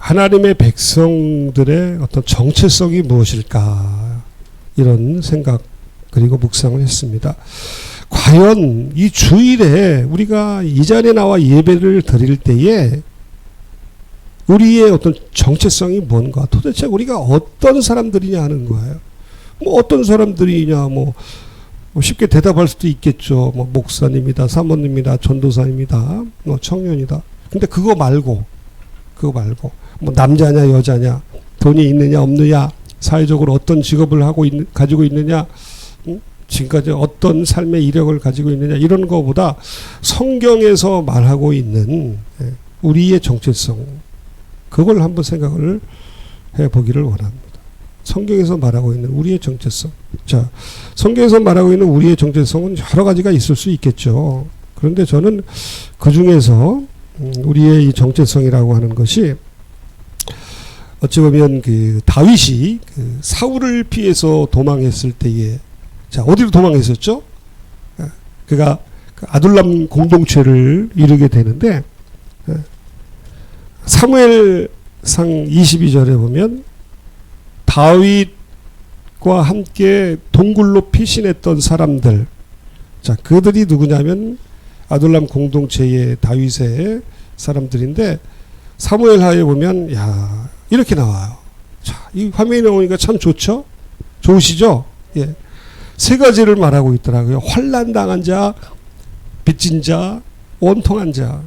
하나님의 백성들의 어떤 정체성이 무엇일까, 이런 생각 그리고 묵상을 했습니다. 과연 이 주일에 우리가 이 자리에 나와 예배를 드릴 때에 우리의 어떤 정체성이 뭔가, 도대체 우리가 어떤 사람들이냐 하는 거예요. 뭐 어떤 사람들이냐, 뭐 쉽게 대답할 수도 있겠죠. 뭐 목사님이다, 사모님이다, 전도사입니다, 뭐 청년이다. 근데 그거 말고 뭐 남자냐 여자냐, 돈이 있느냐 없느냐, 사회적으로 어떤 직업을 가지고 있느냐, 지금까지 어떤 삶의 이력을 가지고 있느냐, 이런 거보다 성경에서 말하고 있는 우리의 정체성, 그걸 한번 생각을 해보기를 원합니다. 성경에서 말하고 있는 우리의 정체성. 자, 성경에서 말하고 있는 우리의 정체성은 여러 가지가 있을 수 있겠죠. 그런데 저는 그 중에서 우리의 이 정체성이라고 하는 것이, 어찌 보면 그 다윗이 그 사울을 피해서 도망했을 때에, 자, 어디로 도망했었죠? 그가 그 아둘람 공동체를 이루게 되는데, 사무엘상 22절에 보면 다윗과 함께 동굴로 피신했던 사람들, 자, 그들이 누구냐면 아둘람 공동체의 다윗의 사람들인데, 사무엘하에 보면 야, 이렇게 나와요. 자, 이 화면이 나오니까 참 좋죠? 좋으시죠? 예. 세 가지를 말하고 있더라고요. 환난당한 자, 빚진 자, 원통한 자.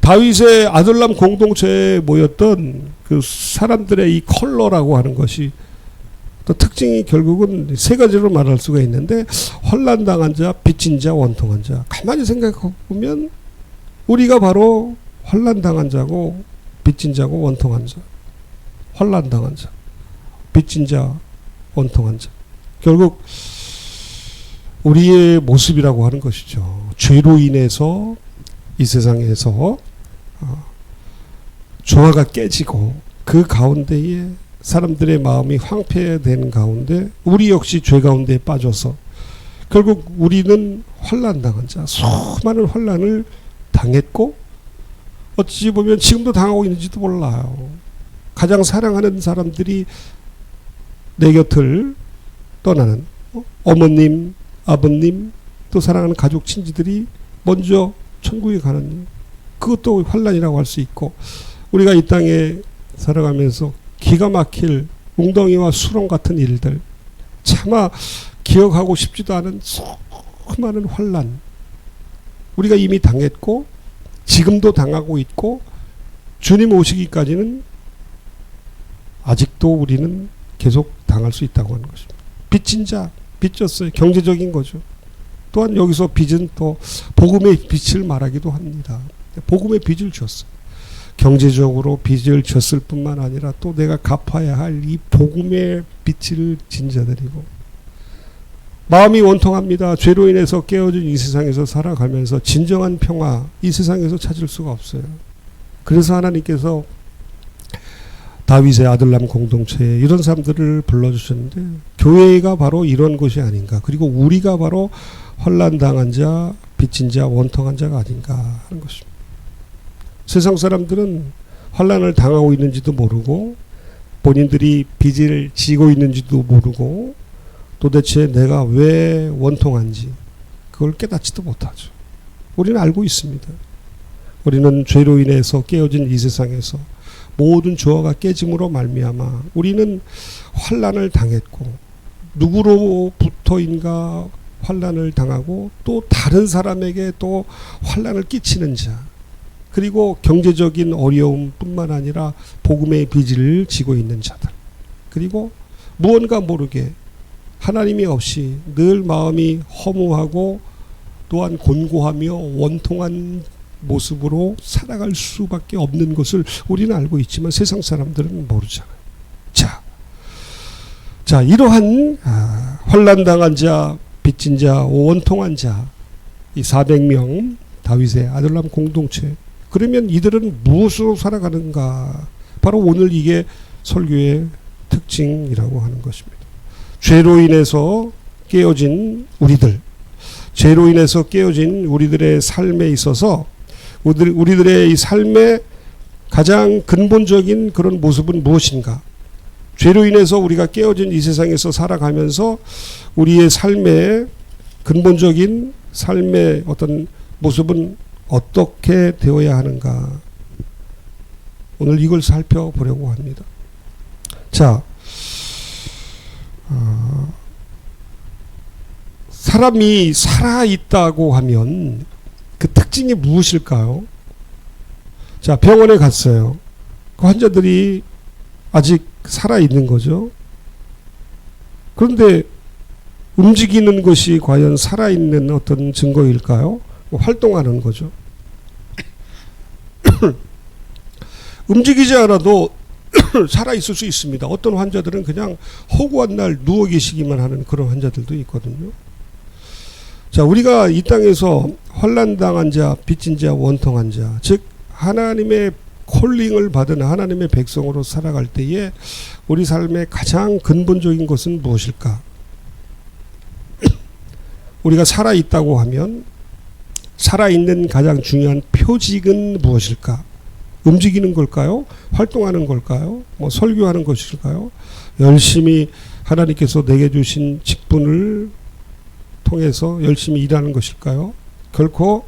다윗의 아둘람 공동체에 모였던 그 사람들의 이 컬러라고 하는 것이, 또 특징이 결국은 세 가지로 말할 수가 있는데, 환난당한 자, 빚진 자, 원통한 자. 가만히 생각해 보면 우리가 바로 환난당한 자고 빚진 자고 원통한 자. 환난당한 자, 빚진 자, 원통한 자. 결국 우리의 모습이라고 하는 것이죠. 죄로 인해서 이 세상에서 조화가 깨지고, 그 가운데에 사람들의 마음이 황폐되는 가운데 우리 역시 죄 가운데 빠져서 결국 우리는 환난당한 자, 수많은 환난을 당했고, 어찌 보면 지금도 당하고 있는지도 몰라요. 가장 사랑하는 사람들이 내 곁을 떠나는, 어머님, 아버님, 또 사랑하는 가족 친지들이 먼저 천국에 가는, 그것도 환난이라고 할 수 있고, 우리가 이 땅에 살아가면서 기가 막힐 웅덩이와 수렁 같은 일들, 차마 기억하고 싶지도 않은 수많은 환난, 우리가 이미 당했고 지금도 당하고 있고, 주님 오시기까지는 아직도 우리는 계속 당할 수 있다고 하는 것입니다. 빚진 자, 빚졌어요. 경제적인 거죠. 또한 여기서 빚은 또 복음의 빚을 말하기도 합니다. 복음의 빚을 졌어요. 경제적으로 빚을 졌을 뿐만 아니라 또 내가 갚아야 할 이 복음의 빚을 진 자들이고, 마음이 원통합니다. 죄로 인해서 깨어진 이 세상에서 살아가면서 진정한 평화, 이 세상에서 찾을 수가 없어요. 그래서 하나님께서 다윗의 아들람 공동체에 이런 사람들을 불러주셨는데, 교회가 바로 이런 곳이 아닌가, 그리고 우리가 바로 환난당한 자, 빚진 자, 원통한 자가 아닌가 하는 것입니다. 세상 사람들은 환난을 당하고 있는지도 모르고, 본인들이 빚을 지고 있는지도 모르고, 도대체 내가 왜 원통한지 그걸 깨닫지도 못하죠. 우리는 알고 있습니다. 우리는 죄로 인해서 깨어진 이 세상에서 모든 조화가 깨짐으로 말미암아 우리는 환난을 당했고, 누구로부터인가 환난을 당하고, 또 다른 사람에게 또 환난을 끼치는 자, 그리고 경제적인 어려움뿐만 아니라 복음의 빚을 지고 있는 자들, 그리고 무언가 모르게 하나님이 없이 늘 마음이 허무하고 또한 곤고하며 원통한 모습으로 살아갈 수밖에 없는 것을 우리는 알고 있지만 세상 사람들은 모르잖아요. 자, 이러한 환난당한 자, 빚진 자, 원통한 자, 이 400명 다윗의 아들람 공동체, 그러면 이들은 무엇으로 살아가는가? 바로 오늘 이게 설교의 특징이라고 하는 것입니다. 죄로 인해서 깨어진 우리들, 죄로 인해서 깨어진 우리들의 삶에 있어서 우리들의 이 삶의 가장 근본적인 그런 모습은 무엇인가? 죄로 인해서 우리가 깨어진 이 세상에서 살아가면서 우리의 삶의 근본적인 삶의 어떤 모습은 어떻게 되어야 하는가? 오늘 이걸 살펴보려고 합니다. 자, 사람이 살아있다고 하면 그 특징이 무엇일까요? 자, 병원에 갔어요. 그 환자들이 아직 살아있는 거죠. 그런데 움직이는 것이 과연 살아있는 어떤 증거일까요? 활동하는 거죠. 움직이지 않아도 살아있을 수 있습니다. 어떤 환자들은 그냥 허구한 날 누워 계시기만 하는 그런 환자들도 있거든요. 자, 우리가 이 땅에서 환난당한 자, 빚진 자, 원통한 자, 즉 하나님의 콜링을 받은 하나님의 백성으로 살아갈 때에 우리 삶의 가장 근본적인 것은 무엇일까? 우리가 살아있다고 하면 살아있는 가장 중요한 표직은 무엇일까? 움직이는 걸까요? 활동하는 걸까요? 뭐 설교하는 것일까요? 열심히 하나님께서 내게 주신 직분을 통해서 열심히 일하는 것일까요? 결코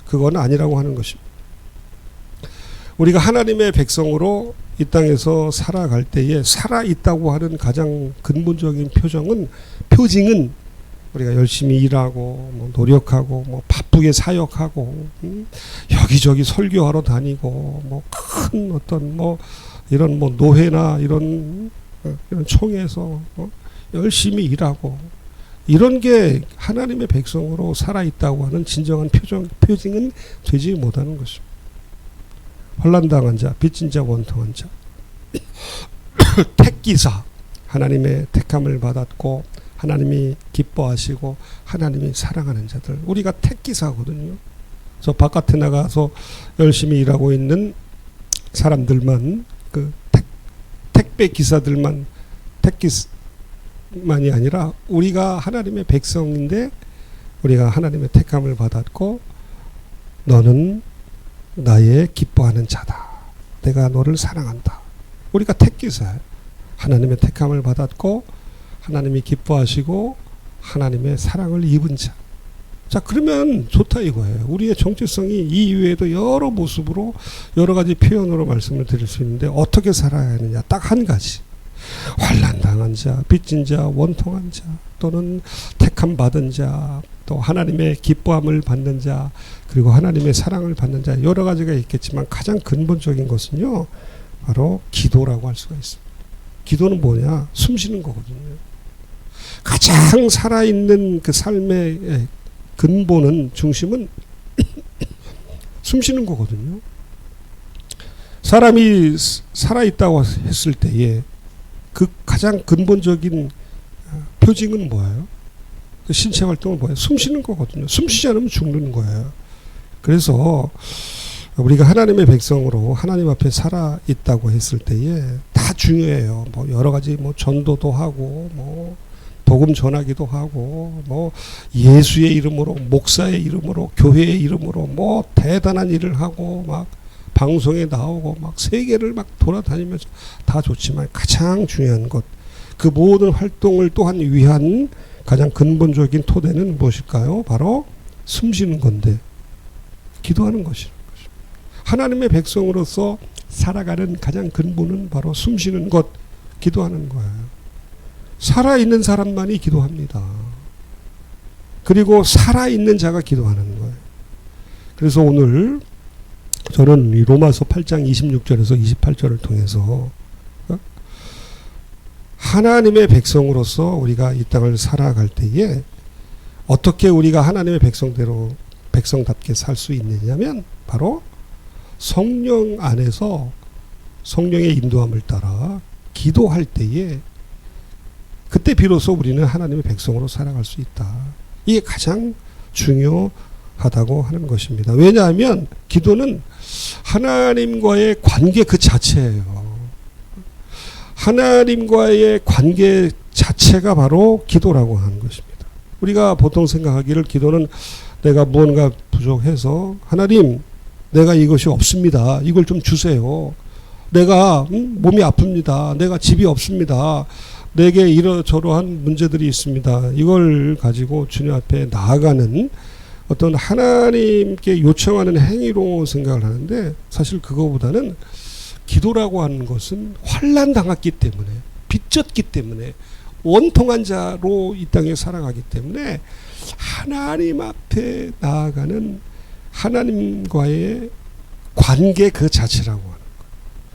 그건 아니라고 하는 것입니다. 우리가 하나님의 백성으로 이 땅에서 살아갈 때에 살아있다고 하는 가장 근본적인 표징은 우리가 열심히 일하고 뭐 노력하고 뭐 바쁘게 사역하고 여기저기 설교하러 다니고 뭐 큰 어떤 뭐 이런 뭐 노회나 이런 총회에서 열심히 일하고 이런 게 하나님의 백성으로 살아있다고 하는 진정한 표징은 되지 못하는 것입니다. 환난당한 자, 빚진 자, 원통한 자, 택기사, 하나님의 택함을 받았고 하나님이 기뻐하시고 하나님이 사랑하는 자들, 우리가 택기사거든요. 저 바깥에 나가서 열심히 일하고 있는 사람들만, 그 택배 기사들만 택기만이 아니라 우리가 하나님의 백성인데 우리가 하나님의 택함을 받았고 너는 나의 기뻐하는 자다. 내가 너를 사랑한다. 우리가 택기사예요. 하나님의 택함을 받았고 하나님이 기뻐하시고 하나님의 사랑을 입은 자. 자, 그러면 좋다 이거예요. 우리의 정체성이 이 이외에도 여러 모습으로 여러 가지 표현으로 말씀을 드릴 수 있는데 어떻게 살아야 하느냐. 딱 한 가지. 환난당한 자, 빚진 자, 원통한 자, 또는 택함 받은 자, 또 하나님의 기뻐함을 받는 자, 그리고 하나님의 사랑을 받는 자, 여러 가지가 있겠지만 가장 근본적인 것은요, 바로 기도라고 할 수가 있습니다. 기도는 뭐냐? 숨 쉬는 거거든요. 가장 살아있는 그 삶의 근본은, 중심은 숨 쉬는 거거든요. 사람이 살아있다고 했을 때에 그 가장 근본적인 표징은 뭐예요? 그 신체 활동은 뭐예요? 숨 쉬는 거거든요. 숨 쉬지 않으면 죽는 거예요. 그래서 우리가 하나님의 백성으로 하나님 앞에 살아있다고 했을 때에 다 중요해요. 뭐 여러 가지 뭐 전도도 하고 뭐 복음 전하기도 하고 뭐 예수의 이름으로, 목사의 이름으로, 교회의 이름으로 뭐 대단한 일을 하고 막 방송에 나오고 막 세계를 막 돌아다니면서 다 좋지만 가장 중요한 것, 그 모든 활동을 또한 위한 가장 근본적인 토대는 무엇일까요? 바로 숨 쉬는 건데 기도하는 것입니다. 하나님의 백성으로서 살아가는 가장 근본은 바로 숨 쉬는 것, 기도하는 거예요. 살아있는 사람만이 기도합니다. 그리고 살아있는 자가 기도하는 거예요. 그래서 오늘 저는 이 로마서 8장 26절에서 28절을 통해서 하나님의 백성으로서 우리가 이 땅을 살아갈 때에 어떻게 우리가 하나님의 백성답게 살 수 있느냐면 바로 성령 안에서 성령의 인도함을 따라 기도할 때에 그때 비로소 우리는 하나님의 백성으로 살아갈 수 있다. 이게 가장 중요하다고 하는 것입니다. 왜냐하면 기도는 하나님과의 관계 그 자체예요. 하나님과의 관계 자체가 바로 기도라고 하는 것입니다. 우리가 보통 생각하기를 기도는 내가 무언가 부족해서 하나님 내가 이것이 없습니다. 이걸 좀 주세요. 내가 몸이 아픕니다. 내가 집이 없습니다. 내게 이러저러한 문제들이 있습니다. 이걸 가지고 주님 앞에 나아가는 어떤 하나님께 요청하는 행위로 생각을 하는데, 사실 그거보다는 기도라고 하는 것은 환난 당했기 때문에, 빚졌기 때문에, 원통한 자로 이 땅에 살아가기 때문에 하나님 앞에 나아가는 하나님과의 관계 그 자체라고 하는 거예요.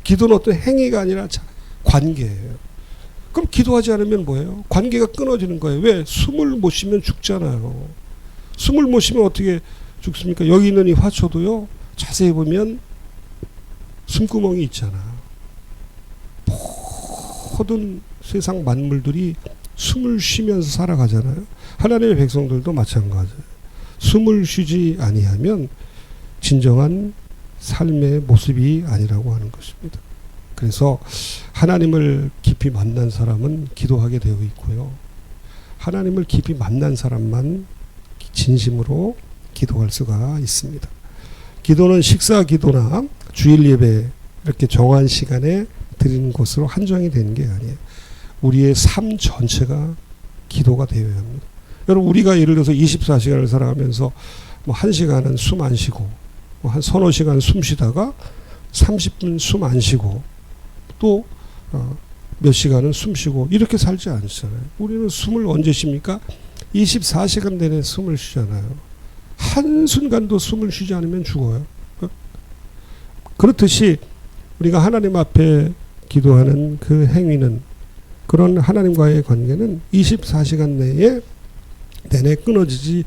기도는 어떤 행위가 아니라 관계예요. 그럼 기도하지 않으면 뭐예요? 관계가 끊어지는 거예요. 왜? 숨을 못 쉬면 죽잖아요. 숨을 못 쉬면 어떻게 죽습니까? 여기 있는 이 화초도요, 자세히 보면 숨구멍이 있잖아. 모든 세상 만물들이 숨을 쉬면서 살아가잖아요. 하나님의 백성들도 마찬가지예요. 숨을 쉬지 아니하면 진정한 삶의 모습이 아니라고 하는 것입니다. 그래서 하나님을 깊이 만난 사람은 기도하게 되어 있고요. 하나님을 깊이 만난 사람만 진심으로 기도할 수가 있습니다. 기도는 식사 기도나 주일 예배 이렇게 정한 시간에 드리는 것으로 한정이 되는 게 아니에요. 우리의 삶 전체가 기도가 되어야 합니다. 여러분, 우리가 예를 들어서 24시간을 살아가면서 뭐 1시간은 숨 안 쉬고, 뭐 한 서너 시간 숨 쉬다가 30분 숨 안 쉬고, 또 몇 시간은 숨 쉬고, 이렇게 살지 않잖아요. 우리는 숨을 언제 쉽니까? 24시간 내내 숨을 쉬잖아요. 한순간도 숨을 쉬지 않으면 죽어요. 그렇듯이 우리가 하나님 앞에 기도하는 그 행위는, 그런 하나님과의 관계는 24시간 내내 끊어지지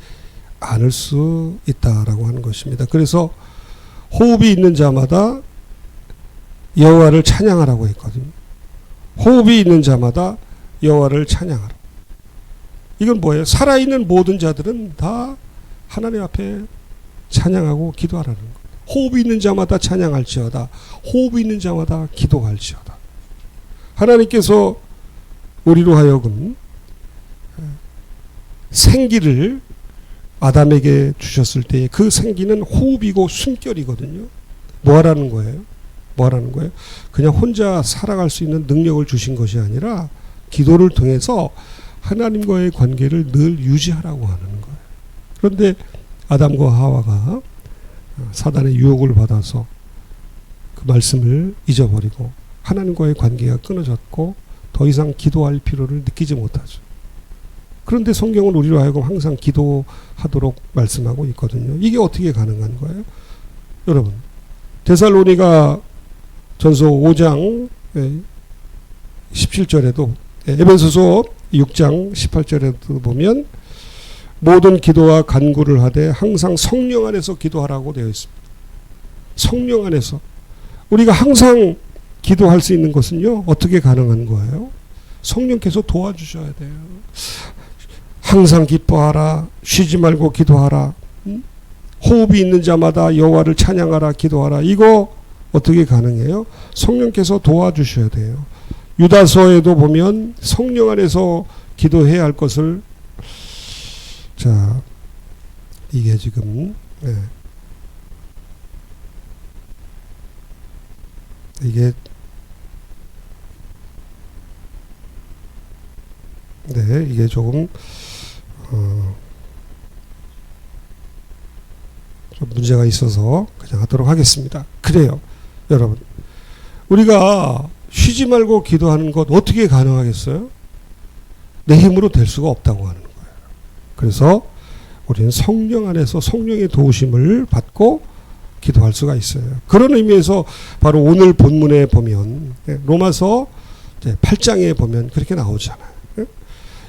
않을 수 있다라고 하는 것입니다. 그래서 호흡이 있는 자마다 여호와를 찬양하라고 했거든요. 호흡이 있는 자마다 여호와를 찬양하라. 이건 뭐예요? 살아있는 모든 자들은 다 하나님 앞에 찬양하고 기도하라는 거예요. 호흡이 있는 자마다 찬양할지어다. 호흡이 있는 자마다 기도할지어다. 하나님께서 우리로 하여금 생기를 아담에게 주셨을 때 그 생기는 호흡이고 숨결이거든요. 뭐 하라는 거예요? 뭐 하라는 거예요? 그냥 혼자 살아갈 수 있는 능력을 주신 것이 아니라 기도를 통해서 하나님과의 관계를 늘 유지하라고 하는 거예요. 그런데 아담과 하와가 사단의 유혹을 받아서 그 말씀을 잊어버리고 하나님과의 관계가 끊어졌고 더 이상 기도할 필요를 느끼지 못하죠. 그런데 성경은 우리로 하여금 항상 기도하도록 말씀하고 있거든요. 이게 어떻게 가능한 거예요? 여러분, 데살로니가 전서 5장 17절에도, 에베소서 6장 18절에도 보면 모든 기도와 간구를 하되 항상 성령 안에서 기도하라고 되어 있습니다. 성령 안에서. 우리가 항상 기도할 수 있는 것은요, 어떻게 가능한 거예요? 성령께서 도와주셔야 돼요. 항상 기뻐하라. 쉬지 말고 기도하라. 호흡이 있는 자마다 여호와를 찬양하라. 기도하라. 이거 어떻게 가능해요? 성령께서 도와주셔야 돼요. 유다서에도 보면 성령 안에서 기도해야 할 것을, 자, 이게 지금 이게 이게 조금 좀 문제가 있어서 그냥 하도록 하겠습니다. 그래요, 여러분. 우리가 쉬지 말고 기도하는 것 어떻게 가능하겠어요? 내 힘으로 될 수가 없다고 하는 거예요. 그래서 우리는 성령 안에서 성령의 도우심을 받고 기도할 수가 있어요. 그런 의미에서 바로 오늘 본문에 보면 로마서 8장에 보면 그렇게 나오잖아요.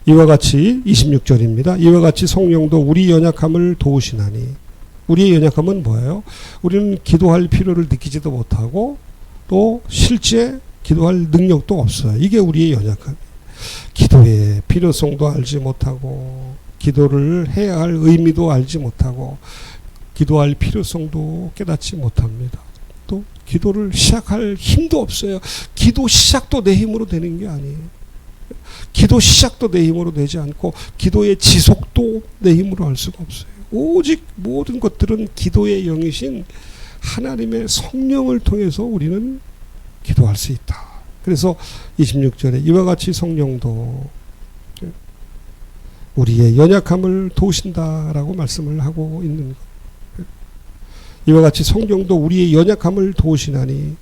이와 같이 26절입니다. 이와 같이 성령도 우리 연약함을 도우시나니. 우리의 연약함은 뭐예요? 우리는 기도할 필요를 느끼지도 못하고 또 실제 기도할 능력도 없어요. 이게 우리의 연약함. 기도의 필요성도 알지 못하고 기도를 해야 할 의미도 알지 못하고 기도할 필요성도 깨닫지 못합니다. 또 기도를 시작할 힘도 없어요. 기도 시작도 내 힘으로 되는 게 아니에요. 기도 시작도 내 힘으로 되지 않고 기도의 지속도 내 힘으로 할 수가 없어요. 오직 모든 것들은 기도의 영이신 하나님의 성령을 통해서 우리는 기도할 수 있다. 그래서 26절에 이와 같이 성령도 우리의 연약함을 도우신다라고 말씀을 하고 있는 것. 이와 같이 성령도 우리의 연약함을 도우시나니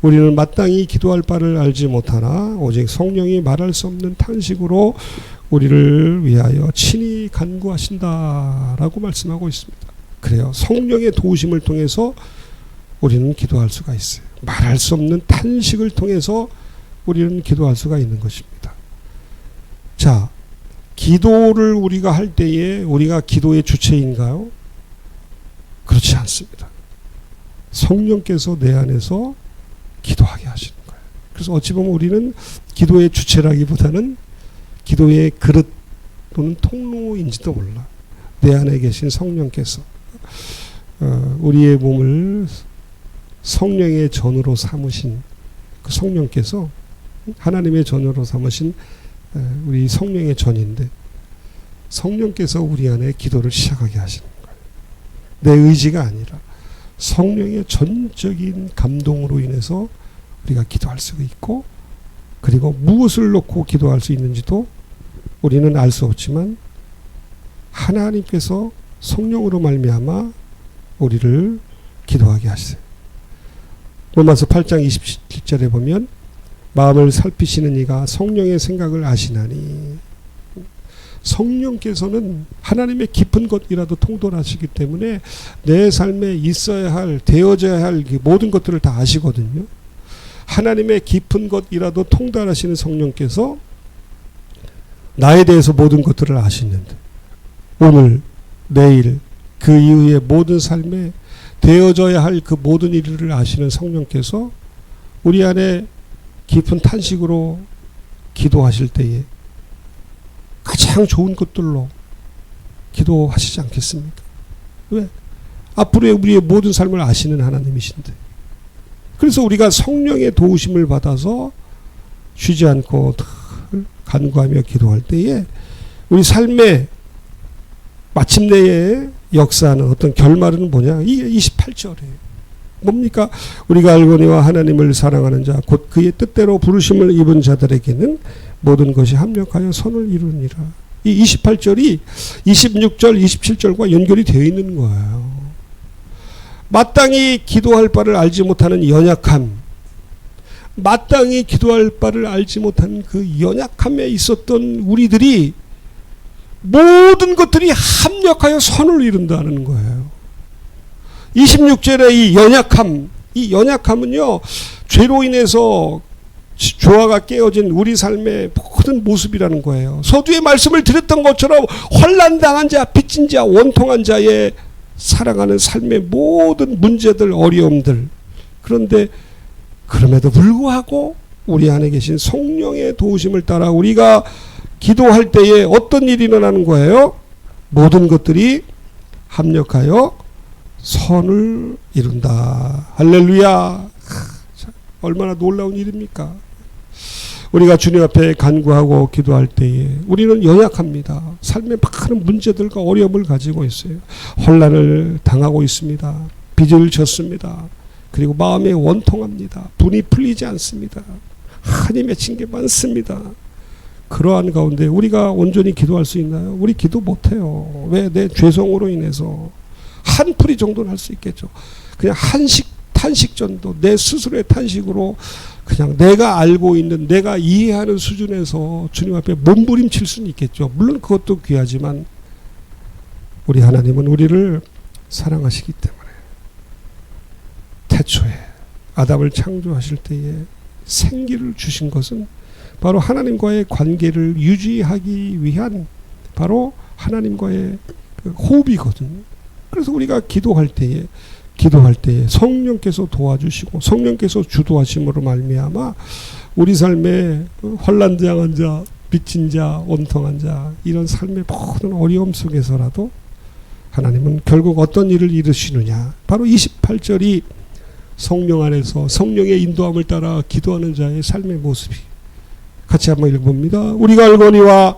우리는 마땅히 기도할 바를 알지 못하나 오직 성령이 말할 수 없는 탄식으로 우리를 위하여 친히 간구하신다라고 말씀하고 있습니다. 그래요. 성령의 도우심을 통해서 우리는 기도할 수가 있어요. 말할 수 없는 탄식을 통해서 우리는 기도할 수가 있는 것입니다. 자, 기도를 우리가 할 때에 우리가 기도의 주체인가요? 그렇지 않습니다. 성령께서 내 안에서 기도하게 하시는 거예요. 그래서 어찌 보면 우리는 기도의 주체라기보다는 기도의 그릇 또는 통로인지도 몰라. 내 안에 계신 성령께서 우리의 몸을 성령의 전으로 삼으신 그 성령께서 하나님의 전으로 삼으신 우리 성령의 전인데 성령께서 우리 안에 기도를 시작하게 하시는 거예요. 내 의지가 아니라 성령의 전적인 감동으로 인해서 우리가 기도할 수 있고 그리고 무엇을 놓고 기도할 수 있는지도 우리는 알 수 없지만 하나님께서 성령으로 말미암아 우리를 기도하게 하시세요. 로마서 8장 27절에 보면 마음을 살피시는 이가 성령의 생각을 아시나니 성령께서는 하나님의 깊은 것이라도 통달하시기 때문에 내 삶에 있어야 할 되어져야 할 모든 것들을 다 아시거든요. 하나님의 깊은 것이라도 통달하시는 성령께서 나에 대해서 모든 것들을 아시는데 오늘 내일 그 이후의 모든 삶에 되어져야 할 그 모든 일을 아시는 성령께서 우리 안에 깊은 탄식으로 기도하실 때에 가장 좋은 것들로 기도하시지 않겠습니까? 왜? 앞으로의 우리의 모든 삶을 아시는 하나님이신데. 그래서 우리가 성령의 도우심을 받아서 쉬지 않고 간구하며 기도할 때에 우리 삶의 마침내의 역사는 어떤 결말은 뭐냐? 이게 28절에 뭡니까? 우리가 알거니와 하나님을 사랑하는 자 곧 그의 뜻대로 부르심을 입은 자들에게는 모든 것이 합력하여 선을 이루니라. 이 28절이 26절, 27절과 연결이 되어 있는 거예요. 마땅히 기도할 바를 알지 못하는 연약함, 마땅히 기도할 바를 알지 못하는 그 연약함에 있었던 우리들이 모든 것들이 합력하여 선을 이룬다는 거예요. 26절의 이 연약함은요, 죄로 인해서 조화가 깨어진 우리 삶의 모든 모습이라는 거예요. 서두에 말씀을 드렸던 것처럼 환난당한 자, 빚진 자, 원통한 자의 살아가는 삶의 모든 문제들, 어려움들. 그런데 그럼에도 불구하고 우리 안에 계신 성령의 도우심을 따라 우리가 기도할 때에 어떤 일이 일어나는 거예요? 모든 것들이 합력하여 선을 이룬다. 할렐루야. 얼마나 놀라운 일입니까? 우리가 주님 앞에 간구하고 기도할 때에 우리는 연약합니다. 삶의 많은 문제들과 어려움을 가지고 있어요. 혼란을 당하고 있습니다. 빚을 졌습니다. 그리고 마음에 원통합니다. 분이 풀리지 않습니다. 한이 맺힌 게 많습니다. 그러한 가운데 우리가 온전히 기도할 수 있나요? 우리 기도 못해요. 왜? 내 죄성으로 인해서. 한 풀이 정도는 할 수 있겠죠. 그냥 탄식 정도, 내 스스로의 탄식으로 그냥 내가 알고 있는, 내가 이해하는 수준에서 주님 앞에 몸부림칠 수는 있겠죠. 물론 그것도 귀하지만 우리 하나님은 우리를 사랑하시기 때문에 태초에 아담을 창조하실 때에 생기를 주신 것은 바로 하나님과의 관계를 유지하기 위한 바로 하나님과의 그 호흡이거든요. 그래서 우리가 기도할 때에 성령께서 도와주시고 성령께서 주도하심으로 말미암아 우리 삶에 환난당한 자, 빚진 자, 원통한 자 이런 삶의 모든 어려움 속에서라도 하나님은 결국 어떤 일을 이루시느냐. 바로 28절이 성령 안에서 성령의 인도함을 따라 기도하는 자의 삶의 모습이. 같이 한번 읽어봅니다. 우리가 알거니와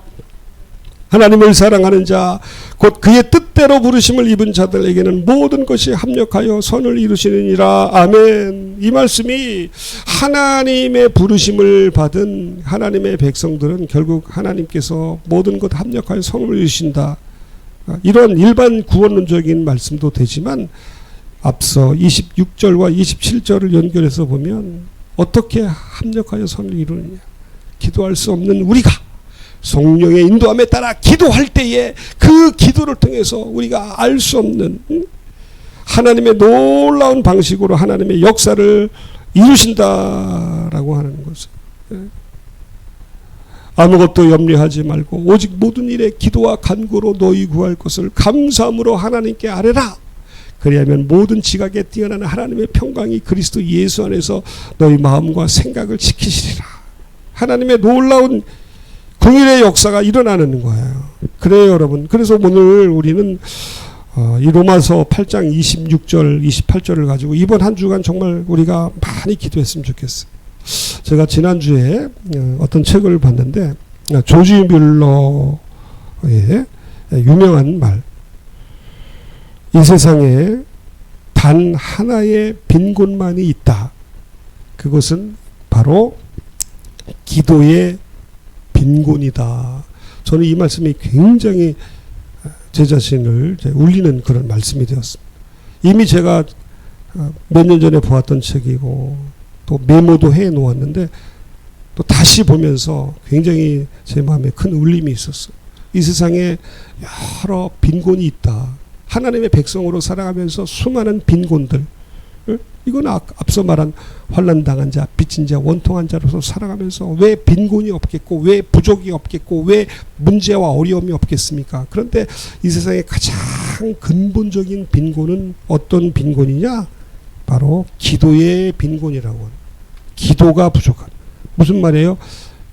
하나님을 사랑하는 자, 곧 그의 뜻대로 부르심을 입은 자들에게는 모든 것이 합력하여 선을 이루시느니라. 아멘. 이 말씀이 하나님의 부르심을 받은 하나님의 백성들은 결국 하나님께서 모든 것 합력하여 선을 이루신다. 이런 일반 구원론적인 말씀도 되지만 앞서 26절과 27절을 연결해서 보면 어떻게 합력하여 선을 이루느냐. 기도할 수 없는 우리가 성령의 인도함에 따라 기도할 때에 그 기도를 통해서 우리가 알 수 없는 하나님의 놀라운 방식으로 하나님의 역사를 이루신다라고 하는 것을, 아무것도 염려하지 말고 오직 모든 일에 기도와 간구로 너희 구할 것을 감사함으로 하나님께 아뢰라. 그리하면 모든 지각에 뛰어나는 하나님의 평강이 그리스도 예수 안에서 너희 마음과 생각을 지키시리라. 하나님의 놀라운 긍휼의 역사가 일어나는 거예요. 그래요, 여러분. 그래서 오늘 우리는 이 로마서 8장 26절, 28절을 가지고 이번 한 주간 정말 우리가 많이 기도했으면 좋겠어요. 제가 지난주에 어떤 책을 봤는데 조지 뮬러의 유명한 말, 이 세상에 단 하나의 빈 곳만이 있다. 그것은 바로 기도의 빈곤이다. 저는 이 말씀이 굉장히 제 자신을 울리는 그런 말씀이 되었습니다. 이미 제가 몇 년 전에 보았던 책이고 또 메모도 해 놓았는데 또 다시 보면서 굉장히 제 마음에 큰 울림이 있었어요. 이 세상에 여러 빈곤이 있다. 하나님의 백성으로 살아가면서 수많은 빈곤들, 이건 앞서 말한 환난당한 자, 빚진 자, 원통한 자로서 살아가면서 왜 빈곤이 없겠고, 왜 부족이 없겠고, 왜 문제와 어려움이 없겠습니까? 그런데 이 세상의 가장 근본적인 빈곤은 어떤 빈곤이냐? 바로 기도의 빈곤이라고 합니다. 기도가 부족한. 무슨 말이에요?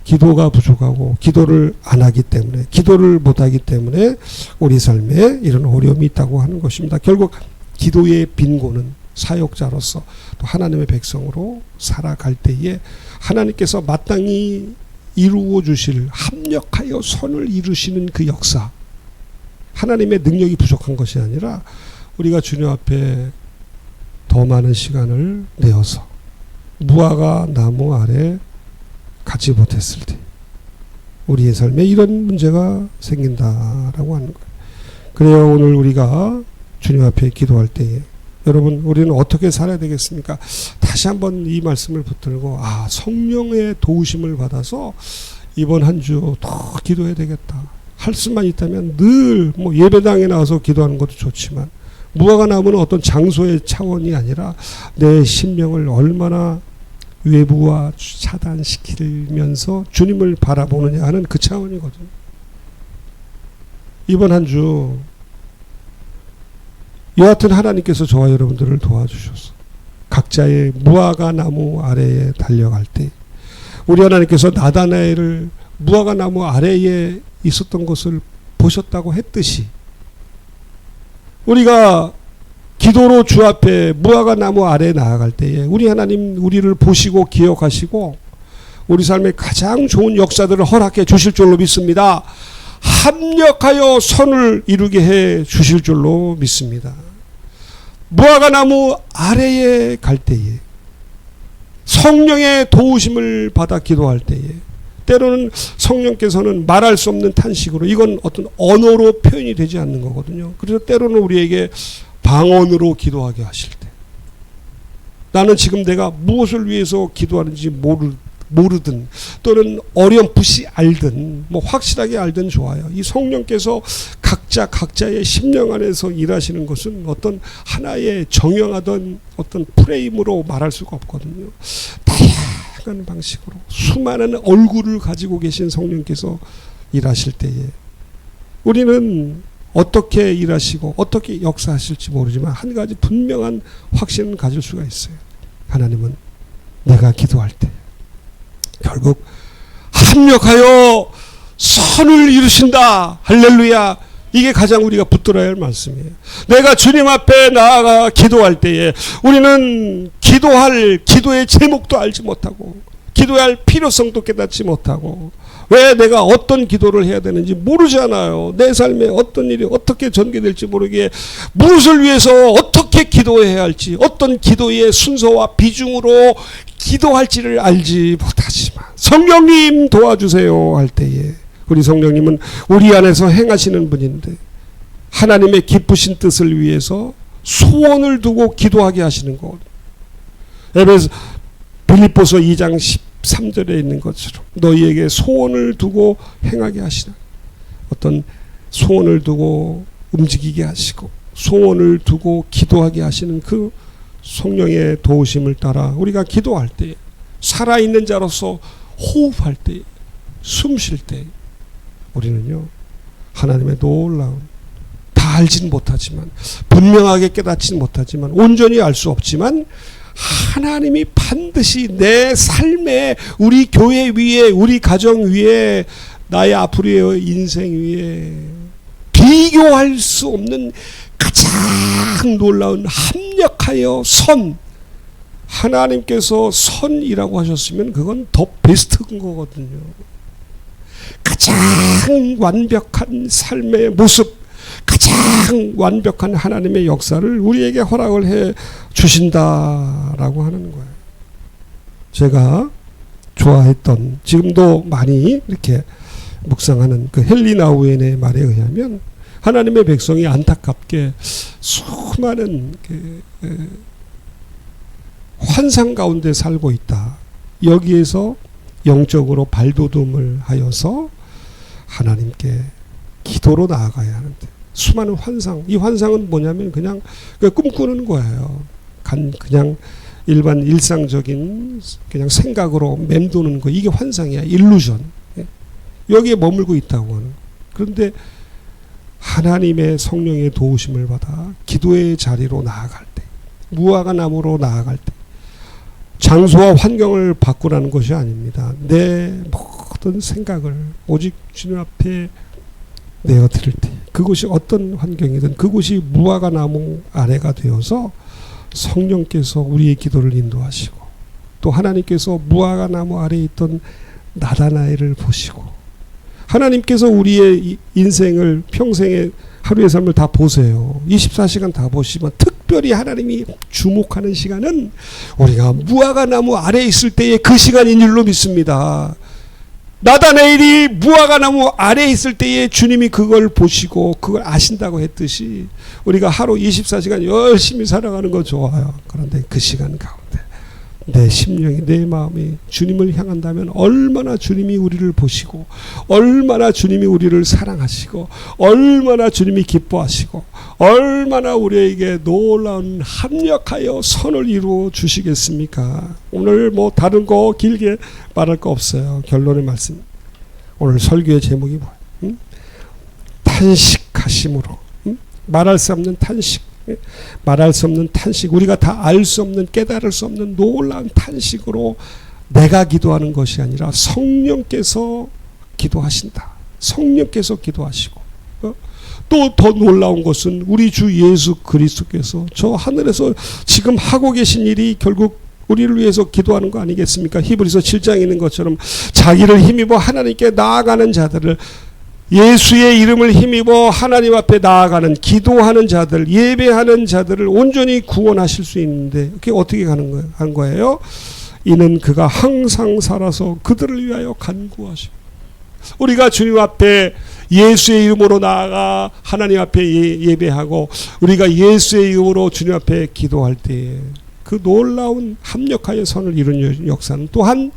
기도가 부족하고 기도를 안 하기 때문에, 기도를 못 하기 때문에 우리 삶에 이런 어려움이 있다고 하는 것입니다. 결국 기도의 빈곤은 사역자로서 또 하나님의 백성으로 살아갈 때에 하나님께서 마땅히 이루어 주실, 합력하여 선을 이루시는 그 역사, 하나님의 능력이 부족한 것이 아니라 우리가 주님 앞에 더 많은 시간을 내어서 무화과 나무 아래 가지 못했을 때 우리의 삶에 이런 문제가 생긴다라고 하는 거예요. 그래요, 오늘 우리가 주님 앞에 기도할 때에 여러분, 우리는 어떻게 살아야 되겠습니까? 다시 한번 이 말씀을 붙들고, 성령의 도우심을 받아서 이번 한 주 더 기도해야 되겠다. 할 수만 있다면 늘 예배당에 나와서 기도하는 것도 좋지만, 무화과 나무는 어떤 장소의 차원이 아니라 내 심령을 얼마나 외부와 차단시키면서 주님을 바라보느냐 하는 그 차원이거든요. 이번 한 주 여하튼 하나님께서 저와 여러분들을 도와주셔서 각자의 무화과 나무 아래에 달려갈 때 우리 하나님께서 나다나엘을 무화과 나무 아래에 있었던 것을 보셨다고 했듯이 우리가 기도로 주 앞에 무화과 나무 아래에 나아갈 때에 우리 하나님 우리를 보시고 기억하시고 우리 삶의 가장 좋은 역사들을 허락해 주실 줄로 믿습니다. 합력하여 선을 이루게 해 주실 줄로 믿습니다. 무화과 나무 아래에 갈 때에 성령의 도우심을 받아 기도할 때에 때로는 성령께서는 말할 수 없는 탄식으로, 이건 어떤 언어로 표현이 되지 않는 거거든요. 그래서 때로는 우리에게 방언으로 기도하게 하실 때, 나는 지금 내가 무엇을 위해서 기도하는지 모르든 또는 어렴풋이 알든 확실하게 알든 좋아요. 이 성령께서 각자의 심령 안에서 일하시는 것은 어떤 하나의 정형하던 어떤 프레임으로 말할 수가 없거든요. 다양한 방식으로 수많은 얼굴을 가지고 계신 성령께서 일하실 때에 우리는 어떻게 일하시고 어떻게 역사하실지 모르지만 한 가지 분명한 확신은 가질 수가 있어요. 하나님은 내가 기도할 때 결국 합력하여 선을 이루신다. 할렐루야. 이게 가장 우리가 붙들어야 할 말씀이에요. 내가 주님 앞에 나아가 기도할 때에 우리는 기도의 제목도 알지 못하고 기도할 필요성도 깨닫지 못하고 왜 내가 어떤 기도를 해야 되는지 모르잖아요. 내 삶에 어떤 일이 어떻게 전개될지 모르게 무엇을 위해서 어떻게 기도해야 할지, 어떤 기도의 순서와 비중으로 기도할지를 알지 못하지만 성령님 도와주세요 할 때에 우리 성령님은 우리 안에서 행하시는 분인데 하나님의 기쁘신 뜻을 위해서 소원을 두고 기도하게 하시는 것. 빌립보서 2장 13절에 있는 것처럼 너희에게 소원을 두고 행하게 하시나. 어떤 소원을 두고 움직이게 하시고 소원을 두고 기도하게 하시는 그 성령의 도우심을 따라 우리가 기도할 때, 살아있는 자로서 호흡할 때, 숨 쉴 때 우리는요 하나님의 놀라운, 다 알지는 못하지만, 분명하게 깨닫지는 못하지만, 온전히 알 수 없지만 하나님이 반드시 내 삶에, 우리 교회 위에, 우리 가정 위에, 나의 앞으로의 인생 위에 비교할 수 없는 가장 놀라운 합력하여 선, 하나님께서 선이라고 하셨으면 그건 더 베스트인 거거든요. 가장 완벽한 삶의 모습, 가장 완벽한 하나님의 역사를 우리에게 허락을 해 주신다라고 하는 거예요. 제가 좋아했던, 지금도 많이 이렇게 묵상하는 그 헨리 나우엔의 말에 의하면 하나님의 백성이 안타깝게 수많은 환상 가운데 살고 있다. 여기에서 영적으로 발돋움을 하여서 하나님께 기도로 나아가야 하는데, 수많은 환상, 이 환상은 뭐냐면 그냥 꿈꾸는 거예요. 그냥 일반 일상적인 그냥 생각으로 맴도는 거, 이게 환상이야. 일루전. 여기에 머물고 있다고 하는. 그런데 하나님의 성령의 도우심을 받아 기도의 자리로 나아갈 때, 무화과 나무로 나아갈 때, 장소와 환경을 바꾸라는 것이 아닙니다. 내 모든 생각을 오직 주님 앞에 내어드릴 때, 그곳이 어떤 환경이든 그곳이 무화과 나무 아래가 되어서 성령께서 우리의 기도를 인도하시고, 또 하나님께서 무화과 나무 아래에 있던 나다나엘을 보시고, 하나님께서 우리의 인생을, 평생의 하루의 삶을 다 보세요. 24시간 다 보시면 특별히 하나님이 주목하는 시간은 우리가 무화과 나무 아래에 있을 때의 그 시간인 줄로 믿습니다. 나다나엘이 무화과 나무 아래에 있을 때에 주님이 그걸 보시고 그걸 아신다고 했듯이 우리가 하루 24시간 열심히 살아가는 거 좋아요. 그런데 그 시간 가운데 내 심령이, 내 마음이 주님을 향한다면 얼마나 주님이 우리를 보시고, 얼마나 주님이 우리를 사랑하시고, 얼마나 주님이 기뻐하시고, 얼마나 우리에게 놀라운 합력하여 선을 이루어 주시겠습니까? 오늘 뭐 다른 거 길게 말할 거 없어요. 결론의 말씀. 오늘 설교의 제목이 뭐예요? 응? 탄식하심으로. 응? 말할 수 없는 탄식. 말할 수 없는 탄식, 우리가 다 알 수 없는, 깨달을 수 없는 놀라운 탄식으로 내가 기도하는 것이 아니라 성령께서 기도하신다. 성령께서 기도하시고, 또 더 놀라운 것은 우리 주 예수 그리스도께서 저 하늘에서 지금 하고 계신 일이 결국 우리를 위해서 기도하는 거 아니겠습니까? 히브리서 7장에 있는 것처럼 자기를 힘입어 하나님께 나아가는 자들을, 예수의 이름을 힘입어 하나님 앞에 나아가는, 기도하는 자들, 예배하는 자들을 온전히 구원하실 수 있는데, 그게 어떻게 한 거예요? 이는 그가 항상 살아서 그들을 위하여 간구하시고, 우리가 주님 앞에 예수의 이름으로 나아가 하나님 앞에 예배하고, 우리가 예수의 이름으로 주님 앞에 기도할 때에 그 놀라운 합력하여 선을 이루는 역사는 또한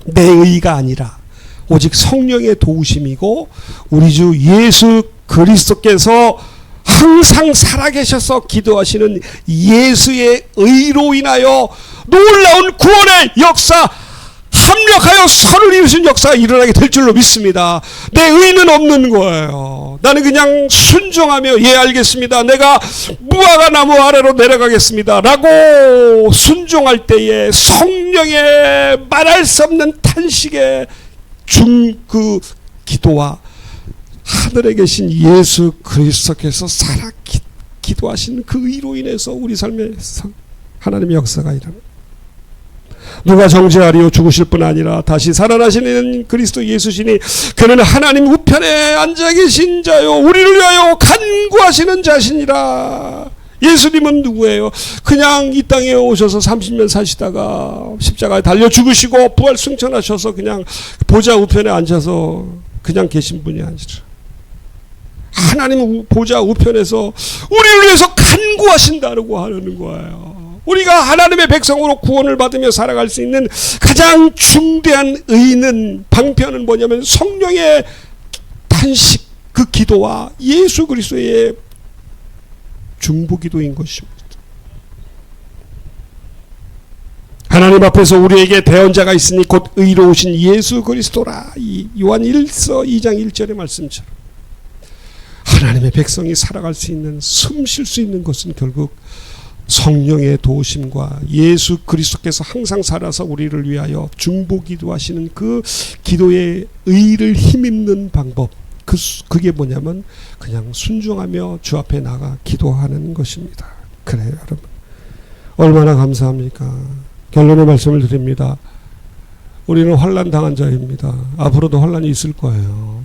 내 의가 아니라 오직 성령의 도우심이고, 우리 주 예수 그리스도께서 항상 살아계셔서 기도하시는 예수의 의로 인하여 놀라운 구원의 역사, 합력하여 선을 이루신 역사가 일어나게 될 줄로 믿습니다. 내 의는 없는 거예요. 나는 그냥 순종하며, 예 알겠습니다, 내가 무화과 나무 아래로 내려가겠습니다 라고 순종할 때에 성령의 말할 수 없는 탄식에 그 기도와 하늘에 계신 예수 그리스도께서 살아 기도하신 그 의로 인해서 우리 삶에 하나님의 역사가 일어나. 누가 정죄하리요? 죽으실 뿐 아니라 다시 살아나시는 그리스도 예수시니 그는 하나님 우편에 앉아 계신 자요 우리를 위하여 간구하시는 자신이라. 예수님은 누구예요? 그냥 이 땅에 오셔서 30년 사시다가 십자가에 달려 죽으시고 부활 승천하셔서 그냥 보좌 우편에 앉아서 그냥 계신 분이 아니라 하나님 보좌 우편에서 우리를 위해서 간구하신다고 하는 거예요. 우리가 하나님의 백성으로 구원을 받으며 살아갈 수 있는 가장 중대한 의는 방편은 뭐냐면 성령의 탄식, 그 기도와 예수 그리스도의 중보기도인 것입니다. 하나님 앞에서 우리에게 대언자가 있으니 곧 의로우신 예수 그리스도라. 이 요한 1서 2장 1절의 말씀처럼 하나님의 백성이 살아갈 수 있는, 숨 쉴 수 있는 것은 결국 성령의 도우심과 예수 그리스도께서 항상 살아서 우리를 위하여 중보기도하시는 그 기도의 의를 힘입는 방법, 그게 뭐냐면 그냥 순종하며 주 앞에 나가 기도하는 것입니다. 그래요, 여러분. 얼마나 감사합니까? 결론의 말씀을 드립니다. 우리는 환난 당한 자입니다. 앞으로도 환난이 있을 거예요.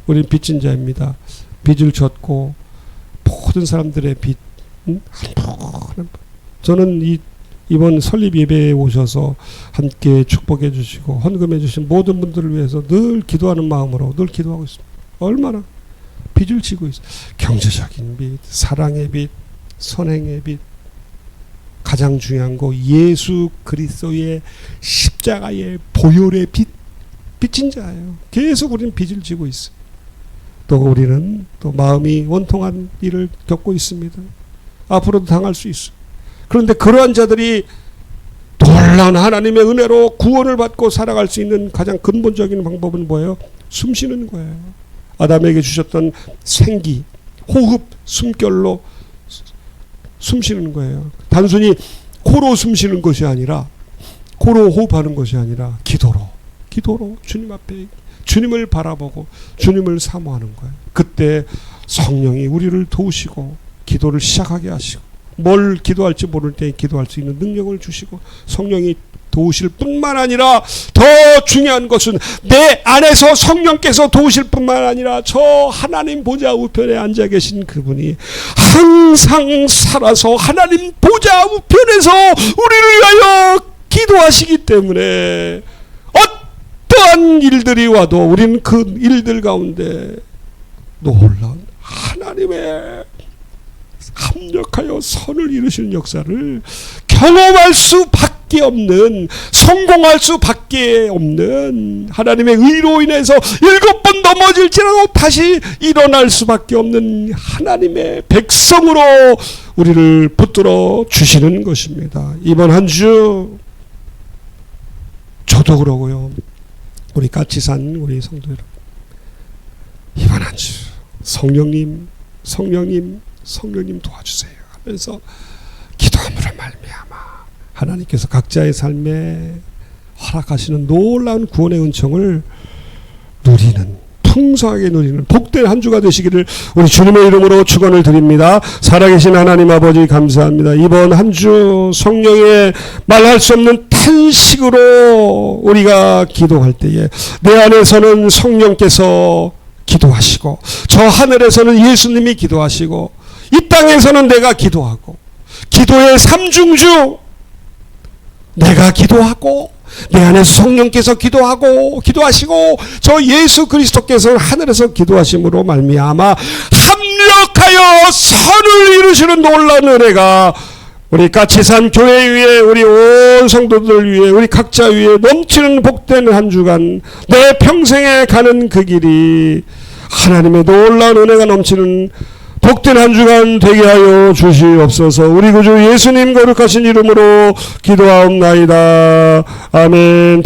우리는 빚진 자입니다. 빚을 졌고 모든 사람들의 빚, 저는 이번 설립 예배에 오셔서 함께 축복해 주시고 헌금해 주신 모든 분들을 위해서 늘 기도하는 마음으로 늘 기도하고 있습니다. 얼마나 빚을 지고 있어요. 경제적인 빚, 사랑의 빚, 선행의 빚, 가장 중요한 거 예수 그리스도의 십자가의 보혈의 빚진 자예요. 계속 우리는 빚을 지고 있어요. 또 우리는 또 마음이 원통한 일을 겪고 있습니다. 앞으로도 당할 수 있어요. 그런데 그러한 자들이 놀라운 하나님의 은혜로 구원을 받고 살아갈 수 있는 가장 근본적인 방법은 뭐예요? 숨 쉬는 거예요. 아담에게 주셨던 생기, 호흡, 숨결로 숨 쉬는 거예요. 단순히 코로 숨 쉬는 것이 아니라, 코로 호흡하는 것이 아니라 기도로 주님 앞에 주님을 바라보고 주님을 사모하는 거예요. 그때 성령이 우리를 도우시고 기도를 시작하게 하시고, 뭘 기도할지 모를 때 기도할 수 있는 능력을 주시고, 성령이 도우실 뿐만 아니라 더 중요한 것은 내 안에서 성령께서 도우실 뿐만 아니라 저 하나님 보좌 우편에 앉아 계신 그분이 항상 살아서 하나님 보좌 우편에서 우리를 위하여 기도하시기 때문에 어떠한 일들이 와도 우리는 그 일들 가운데 놀라운 하나님의 합력하여 선을 이루시는 역사를 경험할 수밖에 없는, 성공할 수밖에 없는, 하나님의 의로 인해서 7번 넘어질지라도 다시 일어날 수밖에 없는 하나님의 백성으로 우리를 붙들어 주시는 것입니다. 이번 한 주 저도 그러고요, 우리 같이 산 우리 성도 여러분, 이번 한 주 성령님 도와주세요 하면서 기도함으로 말미암아 하나님께서 각자의 삶에 허락하시는 놀라운 구원의 은총을 풍성하게 누리는 복된 한 주가 되시기를 우리 주님의 이름으로 축원을 드립니다. 살아계신 하나님 아버지 감사합니다. 이번 한 주 성령의 말할 수 없는 탄식으로 우리가 기도할 때에 내 안에서는 성령께서 기도하시고, 저 하늘에서는 예수님이 기도하시고, 이 땅에서는 내가 기도하고, 기도의 삼중주, 내가 기도하고 내 안에서 성령께서 기도하시고 저 예수 그리스도께서 하늘에서 기도하심으로 말미암아 합력하여 선을 이루시는 놀라운 은혜가 우리 까치산 교회 위에, 우리 온 성도들 위에, 우리 각자 위에 넘치는 복된 한 주간, 내 평생에 가는 그 길이 하나님의 놀라운 은혜가 넘치는 복된 한 주간 되게 하여 주시옵소서. 우리 구주 예수님 거룩하신 이름으로 기도하옵나이다. 아멘.